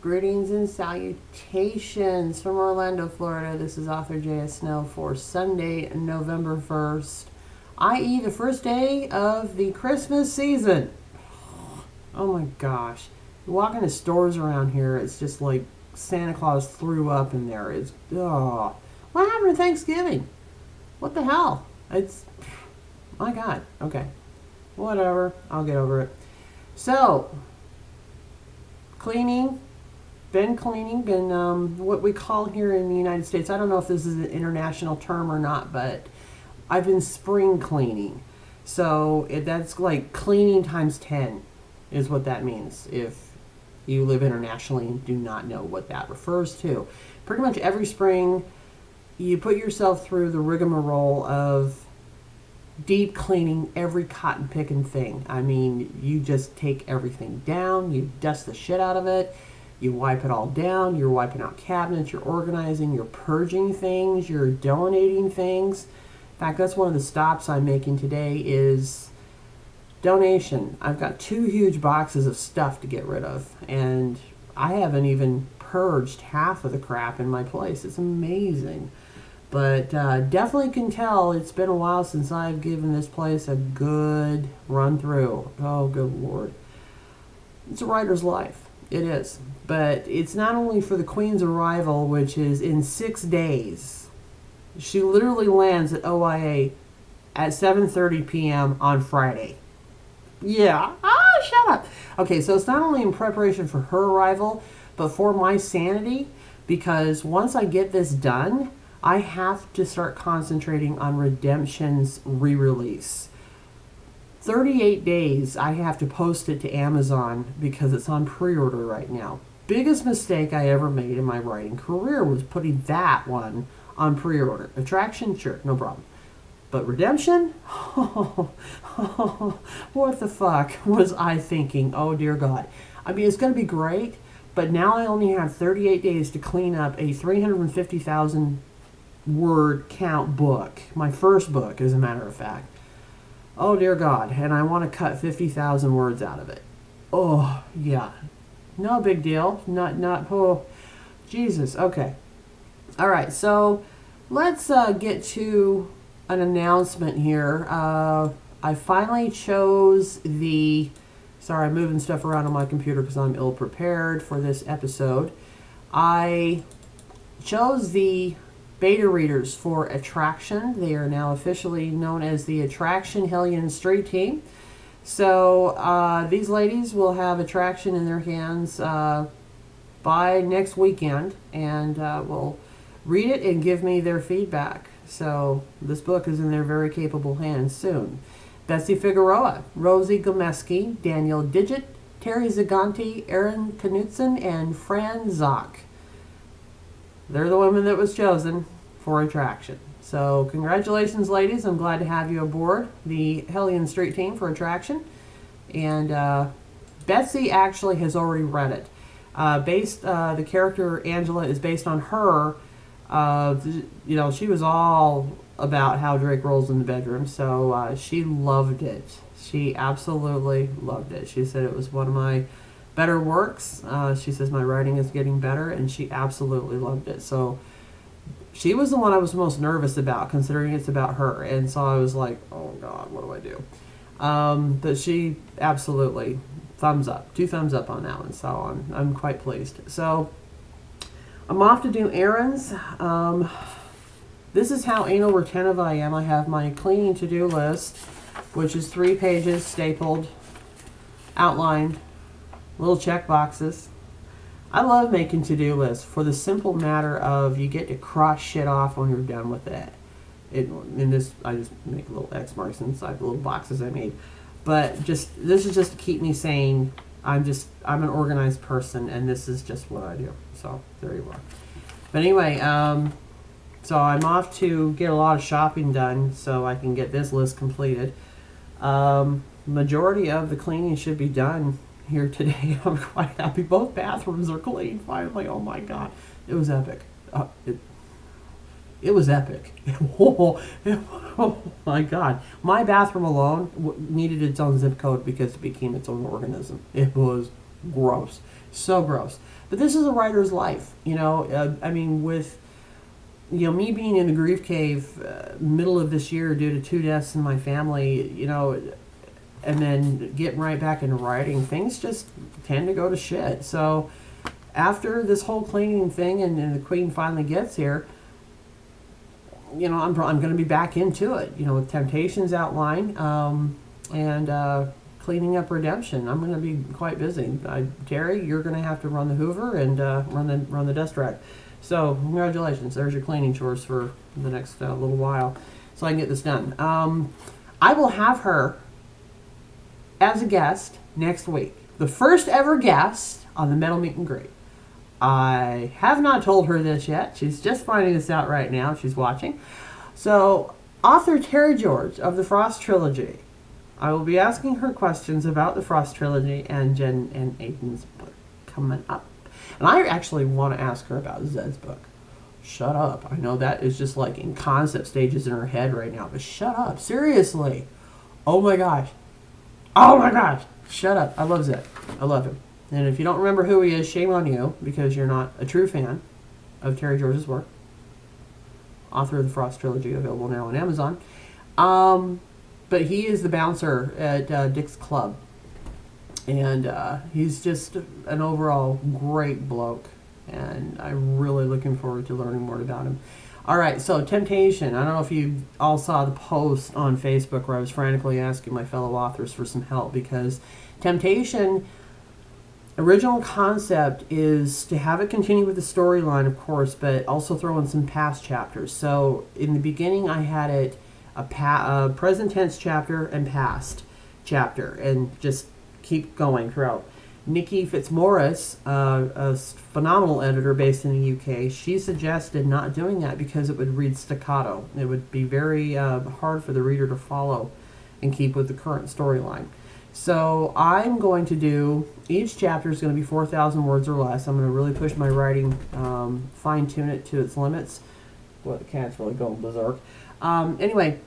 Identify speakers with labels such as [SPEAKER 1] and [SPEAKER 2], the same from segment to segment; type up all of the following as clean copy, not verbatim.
[SPEAKER 1] Greetings and salutations from Orlando, Florida. This is Author J.S. for Sunday, November 1st, i.e. the first day of the Christmas season. Oh my gosh. You walk into stores around here, it's just like Santa Claus threw up in there. It's, oh. What happened to Thanksgiving? What the hell? It's, my God. Okay. Whatever. I'll get over it. So, cleaning. Been what we call here in the United States, I don't know if this is an international term or not, but I've been spring cleaning. So that's like cleaning times 10 is what that means if you live internationally and do not know what that refers to. Pretty much every spring, you put yourself through the rigmarole of deep cleaning every cotton picking thing. I mean, you just take everything down, you dust the shit out of it. You wipe it all down, you're wiping out cabinets, you're organizing, you're purging things, you're donating things. In fact, that's one of the stops I'm making today is donation. I've got 2 huge boxes of stuff to get rid of, and I haven't even purged half of the crap in my place. It's amazing. But definitely can tell it's been a while since I've given this place a good run through. Oh, good Lord. It's a writer's life. It is. But it's not only for the Queen's arrival, which is in 6 days. She literally lands at OIA at 7:30 p.m. on Friday. Yeah. Shut up. Okay, so it's not only in preparation for her arrival, but for my sanity, because once I get this done, I have to start concentrating on Redemption's re-release. 38 days I have to post it to Amazon because it's on pre-order right now. Biggest mistake I ever made in my writing career was putting that one on pre-order. Attraction, sure, no problem. But Redemption? What the fuck was I thinking? Oh dear God. I mean, it's going to be great, but now I only have 38 days to clean up a 350,000 word count book. My first book, as a matter of fact. Oh dear God, and I want to cut 50,000 words out of it. Oh, yeah. No big deal. Oh, Jesus. Okay. All right, so let's get to an announcement here. I finally chose the... Sorry, I'm moving stuff around on my computer because I'm ill-prepared for this episode. I chose the beta readers for Attraction. They are now officially known as the Attraction Hellion Street Team. So these ladies will have Attraction in their hands by next weekend, and will read it and give me their feedback. So this book is in their very capable hands soon. Betsy Figueroa, Rosie Gomeski, Daniel Digit, Terry Zaganti, Aaron Knutson, and Fran Zock. They're the women that was chosen for Attraction. So congratulations, ladies. I'm glad to have you aboard the Hellion Street Team for Attraction. And Betsy actually has already read it. The character Angela is based on her. She was all about how Drake rolls in the bedroom. So she loved it. She absolutely loved it. She said it was one of my better works. She says my writing is getting better, and she absolutely loved it. So she was the one I was most nervous about, considering it's about her. And so I was like, oh God, what do I do? But she absolutely, thumbs up, 2 thumbs up on that one. So I'm quite pleased. So I'm off to do errands. This is how anal retentive I am. I have my cleaning to-do list, which is 3 pages stapled, outlined, little check boxes. I love making to-do lists for the simple matter of you get to cross shit off when you're done with it. I just make little X marks inside the little boxes I made. But this is just to keep me saying I'm an organized person, and this is just what I do. So there you are. But anyway, so I'm off to get a lot of shopping done so I can get this list completed. Majority of the cleaning should be done here today. I'm quite happy. Both bathrooms are clean finally. Oh my God, it was epic. It was epic. Oh my God, my bathroom alone needed its own zip code because it became its own organism. It was gross, so gross. But this is a writer's life, I mean, with me being in the grief cave middle of this year due to 2 deaths in my family, and then getting right back into writing, things just tend to go to shit. So after this whole cleaning thing and the queen finally gets here, I'm going to be back into it, with Temptations outline and cleaning up Redemption. I'm going to be quite busy. Terry, you're going to have to run the Hoover and run the dust rack. So congratulations. There's your cleaning chores for the next little while, so I can get this done. I will have her as a guest next week. The first ever guest on the Metal Meet and Greet. I have not told her this yet. She's just finding this out right now. She's watching. So, author Terry George of the Frost Trilogy. I will be asking her questions about the Frost Trilogy and Jen and Aiden's book coming up. And I actually want to ask her about Zed's book. Shut up. I know that is just like in concept stages in her head right now, but shut up. Seriously. Oh my gosh. Oh my gosh. Shut up. I love Zed. I love him. And if you don't remember who he is, shame on you, because you're not a true fan of Terry George's work. Author of the Frost Trilogy, available now on Amazon. But he is the bouncer at Dick's Club. And he's just an overall great bloke. And I'm really looking forward to learning more about him. All right, so Temptation. I don't know if you all saw the post on Facebook where I was frantically asking my fellow authors for some help, because Temptation, original concept is to have it continue with the storyline, of course, but also throw in some past chapters. So in the beginning, I had it a present tense chapter and past chapter, and just keep going throughout. Nikki Fitzmaurice, a phenomenal editor based in the UK, she suggested not doing that because it would read staccato. It would be very hard for the reader to follow and keep with the current storyline. So I'm going to do, each chapter is going to be 4,000 words or less. I'm going to really push my writing, fine-tune it to its limits. Well, the cat's really going berserk. Anyway,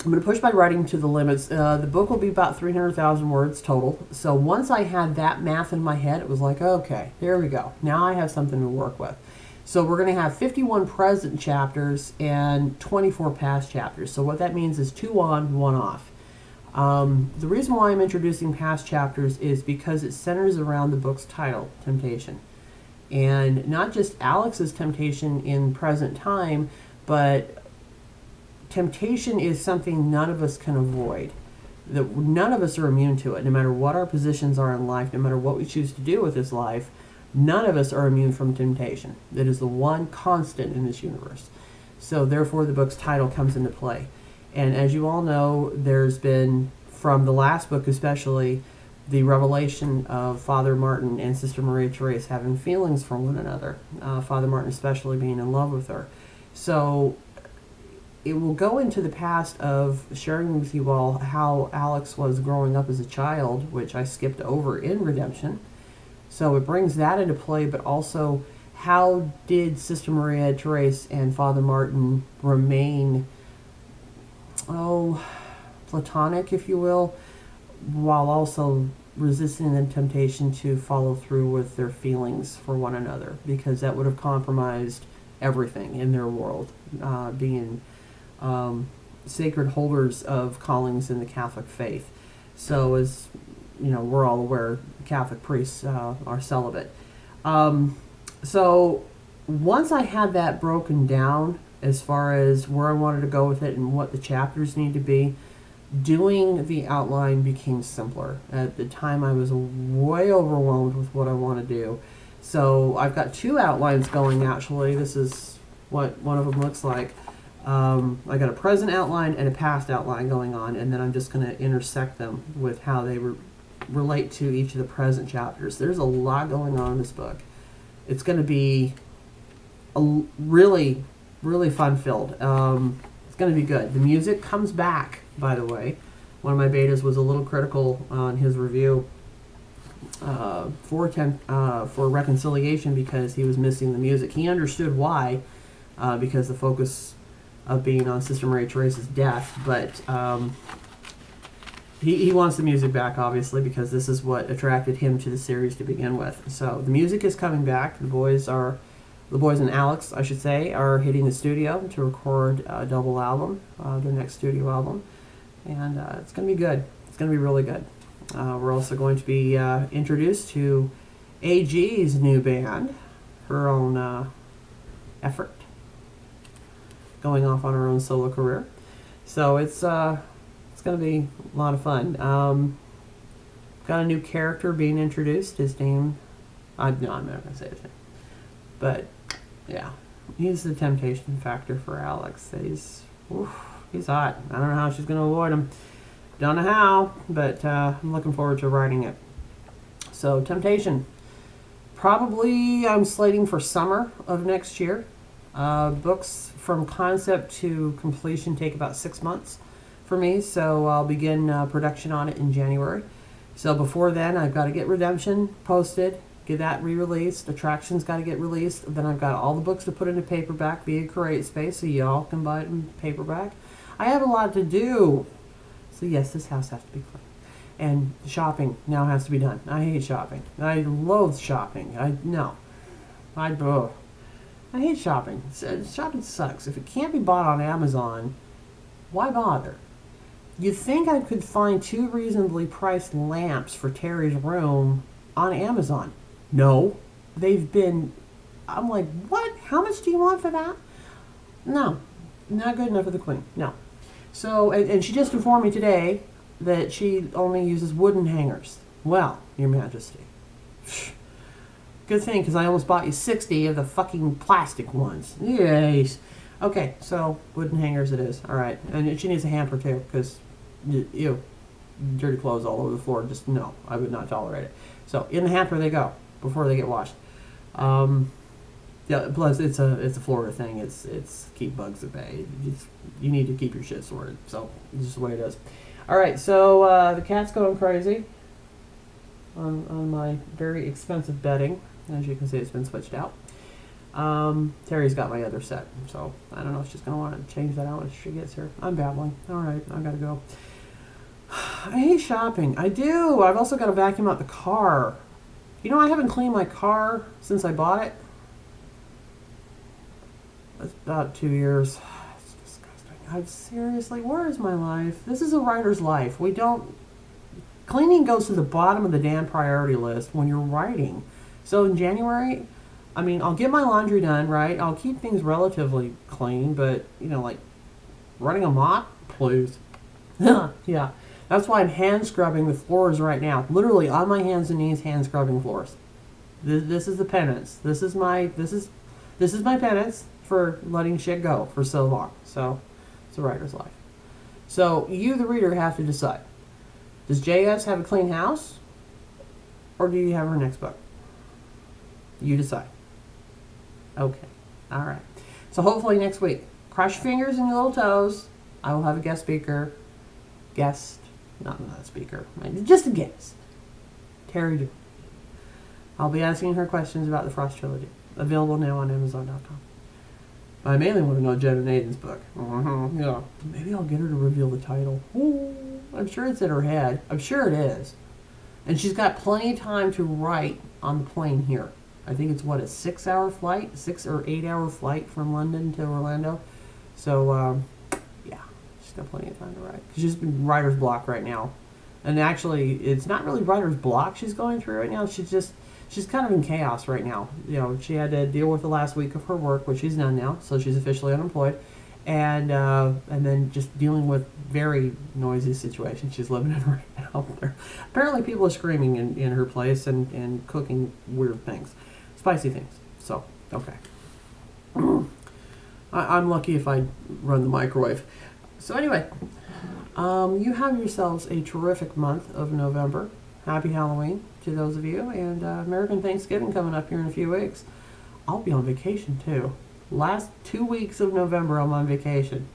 [SPEAKER 1] I'm going to push my writing to the limits. The book will be about 300,000 words total. So once I had that math in my head, it was like, okay, there we go. Now I have something to work with. So we're going to have 51 present chapters and 24 past chapters. So what that means is 2 on, 1 off. The reason why I'm introducing past chapters is because it centers around the book's title, Temptation. And not just Alex's temptation in present time, but temptation is something none of us can avoid. That none of us are immune to it, no matter what our positions are in life, no matter what we choose to do with this life, none of us are immune from temptation. That is the one constant in this universe. So therefore the book's title comes into play. And as you all know, there's been, from the last book especially, the revelation of Father Martin and Sister Maria Therese having feelings for one another. Father Martin especially being in love with her. So it will go into the past of sharing with you all how Alex was growing up as a child, which I skipped over in Redemption. So it brings that into play, but also how did Sister Maria Therese and Father Martin remain platonic, if you will, while also resisting the temptation to follow through with their feelings for one another, because that would have compromised everything in their world, being sacred holders of callings in the Catholic faith. So as you know, we're all aware, Catholic priests are celibate. So once I had that broken down as far as where I wanted to go with it and what the chapters need to be, doing the outline became simpler. At the time, I was way overwhelmed with what I want to do. So I've got 2 outlines going, actually. This is what one of them looks like. I got a present outline and a past outline going on, and then I'm just going to intersect them with how they relate to each of the present chapters. There's a lot going on in this book. It's going to be really fun-filled. It's going to be good. The music comes back, by the way. One of my betas was a little critical on his review for Reconciliation because he was missing the music. He understood why, because the focus of being on Sister Maria Therese's death, but he wants the music back, obviously, because this is what attracted him to the series to begin with. So the music is coming back. The boys and Alex, I should say, are hitting the studio to record a double album, their next studio album, and it's going to be good. It's going to be really good. We're also going to be introduced to AG's new band, her own effort, going off on her own solo career. So it's going to be a lot of fun. Got a new character being introduced. His name, I'm not going to say his name, but yeah, he's the temptation factor for Alex. He's hot. I don't know how she's going to avoid him. Don't know how, but I'm looking forward to writing it. So, Temptation. Probably I'm slating for summer of next year. Books from concept to completion take about 6 months for me, so I'll begin production on it in January. So before then, I've got to get Redemption posted, get that re-released. Attraction's got to get released. Then I've got all the books to put into paperback via CreateSpace, so y'all can buy it in paperback. I have a lot to do. So yes, this house has to be clean. And shopping now has to be done. I hate shopping. I loathe shopping. I hate shopping. Shopping sucks. If it can't be bought on Amazon, why bother? You'd think I could find 2 reasonably priced lamps for Terry's room on Amazon. No. I'm like, what? How much do you want for that? No. Not good enough for the queen. No. So, and she just informed me today that she only uses wooden hangers. Well, Your Majesty. Good thing, because I almost bought you 60 of the fucking plastic ones. Yes. Okay, so wooden hangers it is. All right. And she needs a hamper, too, because, dirty clothes all over the floor. Just, no, I would not tolerate it. So, in the hamper they go, before they get washed. Yeah, plus it's a Florida thing. It's keep bugs at bay. You need to keep your shit sorted. So this is the way it is. All right, so the cat's going crazy on my very expensive bedding. As you can see, it's been switched out. Terry's got my other set, so I don't know if she's gonna want to change that out when she gets here. I'm babbling. All right, I gotta go. I hate shopping. I do. I've also got to vacuum out the car. I haven't cleaned my car since I bought it. It's about 2 years. It's disgusting. Seriously, where is my life? This is a writer's life. Cleaning goes to the bottom of the damn priority list when you're writing. So in January, I'll get my laundry done, right? I'll keep things relatively clean, but, like running a mop, please. Yeah. That's why I'm hand scrubbing the floors right now. Literally on my hands and knees, hand scrubbing floors. This is the penance. This is my penance for letting shit go for so long. So it's a writer's life. So you, the reader, have to decide. Does J.S. have a clean house? Or do you have her next book? You decide. Okay. All right. So hopefully next week, cross your fingers and your little toes. I will have a guest speaker. Not a speaker. Just a guest. Terry Jones. I'll be asking her questions about the Frost Trilogy. Available now on Amazon.com. I mainly want to know Jen and Aiden's book. Yeah. Maybe I'll get her to reveal the title. Ooh, I'm sure it's in her head. I'm sure it is. And she's got plenty of time to write on the plane here. I think it's, a 6-hour flight? 6 or 8-hour flight from London to Orlando. So, yeah, she's got plenty of time to write. She's been writer's block right now. And actually, it's not really writer's block she's going through right now. She's kind of in chaos right now. She had to deal with the last week of her work, which she's done now, so she's officially unemployed, and then just dealing with very noisy situations she's living in right now. Apparently, people are screaming in her place and cooking weird things, spicy things. So, okay. I'm lucky if I run the microwave. So anyway, you have yourselves a terrific month of November. Happy Halloween to those of you, and American Thanksgiving coming up here in a few weeks. I'll be on vacation too. Last 2 weeks of November, I'm on vacation.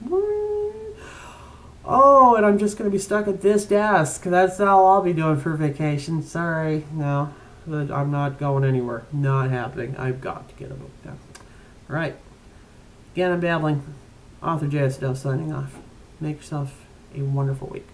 [SPEAKER 1] Oh, and I'm just going to be stuck at this desk. That's all I'll be doing for vacation. Sorry, no, I'm not going anywhere. Not happening. I've got to get a book done. All right. Again, I'm babbling. Author J.S. signing off. Make yourself a wonderful week.